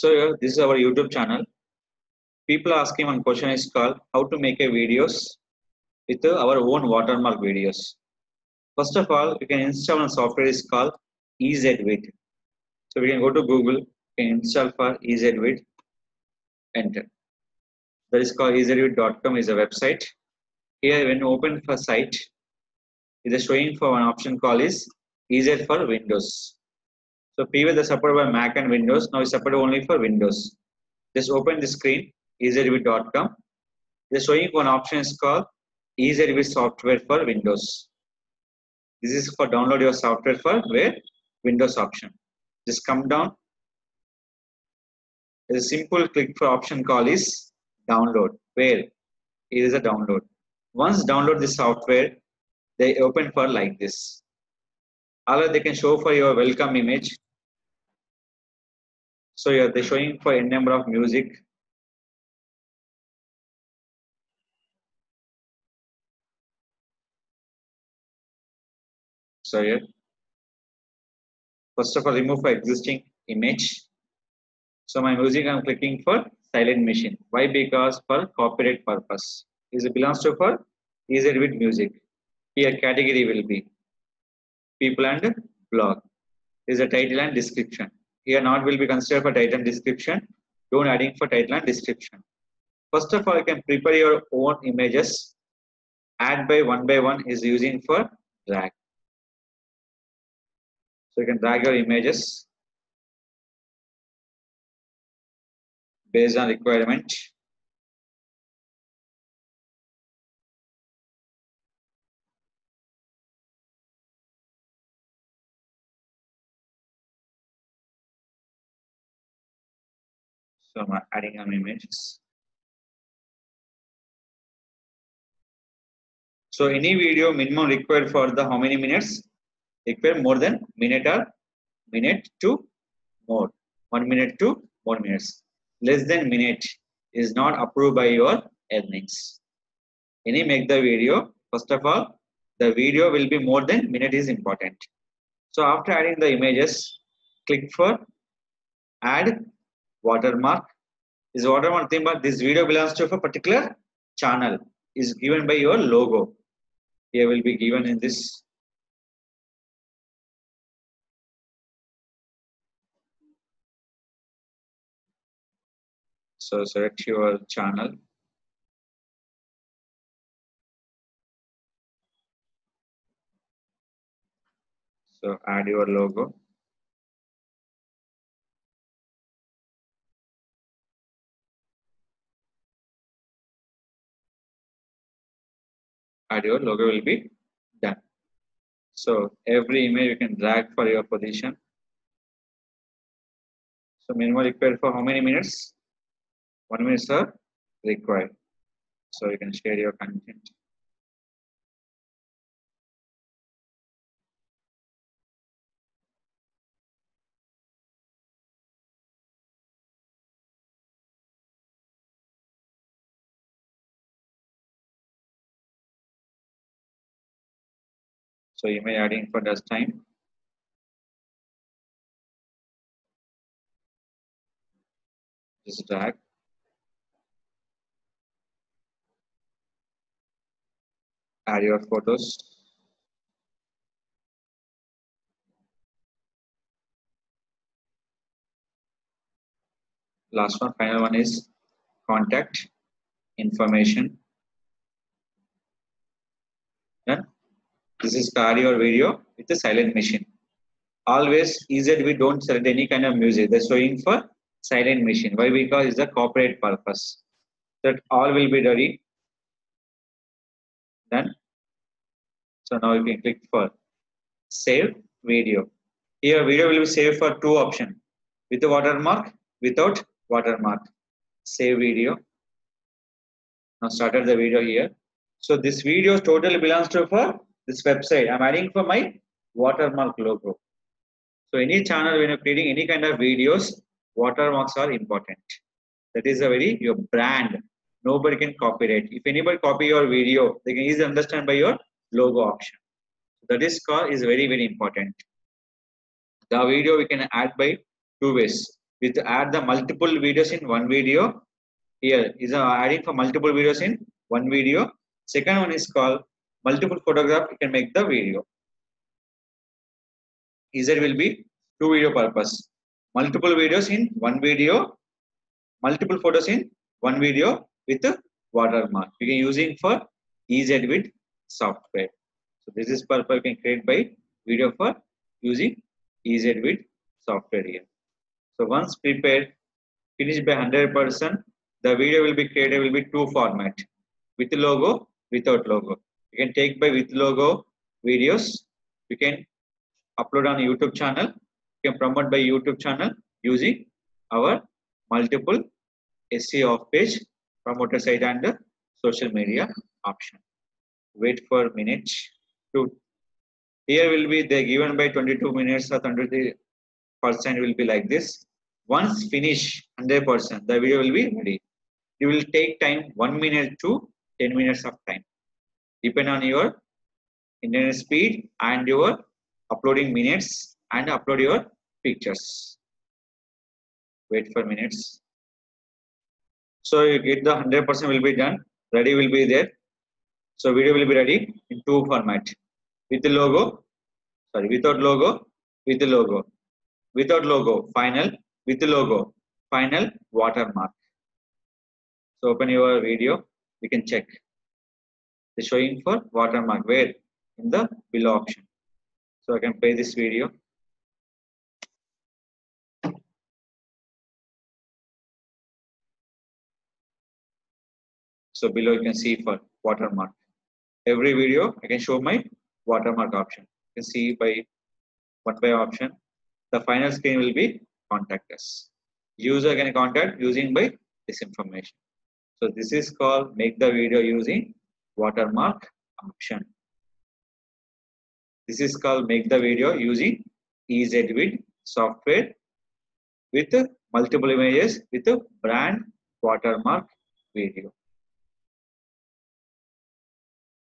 So this is our YouTube channel. People are asking one question is called how to make a videos with our own watermark videos. First of all, you can install a software is called EZVid. So we can go to Google, can install for EZVid, enter. That is called ezvid.com is a website. Here when you open for site, it is showing for one option called is EZ for Windows. So previously supported by Mac and Windows, now it's supported only for Windows. Just open the screen, ezvid.com. They're showing one option is called EZvid software for Windows. This is for download your software for where Windows option. Just come down. There's a simple click for option call is download. Where it is a download. Once download the software, they open for like this. Or they can show for your welcome image. So yeah, they're showing for a number of music. So here, first of all, remove for existing image. So my music I'm clicking for silent machine. Why? Because for copyright purpose. It belongs to for EZvid music. Here category will be people and blog. Is a title and description. Here not will be considered for title and description. Don't adding for title and description. First of all, you can prepare your own images. Add by one is using for drag. So you can drag your images based on requirement. So I'm adding on images. So any video minimum required for the how many minutes? Require more than minute or minute to more. 1 minute to more minutes. Less than minute is not approved by your earnings. Any make the video, first of all, the video will be more than minute is important. So after adding the images, click for add watermark. Is watermark thing, but this video belongs to a particular channel is given by your logo. Here will be given in this. So select your channel. So add your logo. Add your logo will be done. So every image you can drag for your position. So minimum required for how many minutes? 1 minute are required. So you can share your content. So image adding for this time. Just drag. Add your photos. Last one, final one is contact information. Then this is audio or video with a silent machine. Always easy we don't select any kind of music. They're showing for silent machine. Why? Because it's a corporate purpose. That all will be ready. Then so now you can click for save video. Here video will be saved for two options. With the watermark, without watermark. Save video. Now started the video here. So this video totally belongs to for this website. I'm adding for my watermark logo. So any channel when you're creating any kind of videos, watermarks are important. That is a very your brand. Nobody can copyright. If anybody copy your video, they can easily understand by your logo option. That is called is very important. The video we can add by two ways. with add the multiple videos in one video. Here is adding for multiple videos in one video. Second one is called multiple photograph. You can make the video. Easier will be two video purpose. Multiple videos in one video. Multiple photos in one video with a watermark. You can using for EasyEdit software. So this is purpose you can create by video for using EasyEdit software here. So once prepared, finished by 100%, the video will be created will be two format, with logo, without logo. You can take by with logo videos. You can upload on YouTube channel. You can promote by YouTube channel using our multiple SEO off page, promoter site and social media option. Wait for minutes. Here will be they given by 22 minutes or 23% will be like this. Once finish 100%, the video will be ready. It will take time 1 minute to 10 minutes of time, depend on your internet speed and your uploading minutes and upload your pictures. Wait for minutes. So you get the 100% will be done. Ready will be there. So video will be ready in two format. With the logo, sorry, without logo, with the logo, without logo, final, with the logo, final, watermark. So open your video, we can check. The showing for watermark where in the below option. So I can play this video. So below you can see for watermark. Every video I can show my watermark option. You can see by one by option. The final screen will be contact us. User can contact using by this information. So this is called make the video using watermark option. This is called make the video using EasyEdit software with multiple images with a brand watermark video.